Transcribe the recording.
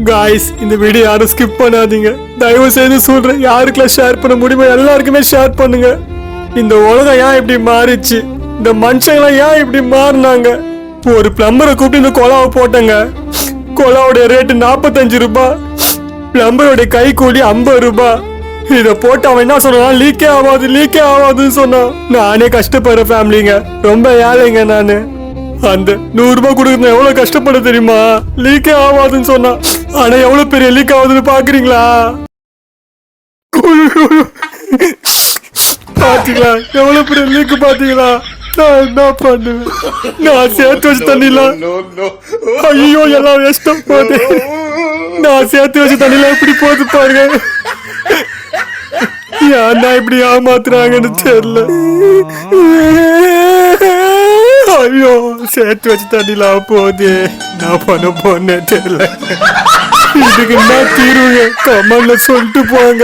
Guys இந்த video யாரும் skip பண்ணாதீங்க. தயவு செய்து சொல்றேன், யாருக்கெல்லாம் ஷேர் பண்ண முடியுமோ எல்லாருக்குமே ஷேர் பண்ணுங்க. இந்த உலகம் ஏன் இப்படி மாறிச்சு, இந்த மனுஷங்களாம் ஏன் இப்படி மாறினாங்க. ஒரு பிளம்பரை கூப்பிட்டு இந்த கொலாவை போட்டேங்க. கொலாவுடைய ரேட்டு 45 ரூபாய், பிளம்பருடைய கை கூலி 50 ரூபாய். இத போட்டு அவன் என்ன சொன்னான், லீக்கே ஆகாதுன்னு சொன்னான். நானே கஷ்டப்படுற ஃபேமிலிங்க, ரொம்ப ஏழைங்க நானு. அந்த 100 ரூபாய் கொடுக்குறது எவ்வளவு கஷ்டப்பட தெரியுமா, லீக்கே ஆகாதுன்னு சொன்னான். ஆனா எவ்வளவு பெரிய லீக் ஆகுதுன்னு பாக்குறீங்களா? பாத்தீங்களா எவ்வளவு பெரிய லீக் பாத்தீங்களா? நான் என்ன பண்ணுவேன், நான் சேர்த்து வச்ச தண்ணில ஐயோ எல்லாம் வேஸ்டா போகுது. நான் சேர்த்து வச்ச தண்ணில எப்படி போகுது பாருங்க. ஏன்னா இப்படி ஏமாத்துறாங்கன்னு தெரியல. ஐயோ சேர்த்து வச்சு தண்ணில போகுது, நான் பண்ண போனே தெரியல. இதுக்கு என்ன தீர்வுங்க கமெண்ட்ல சொல்லிட்டு போங்க.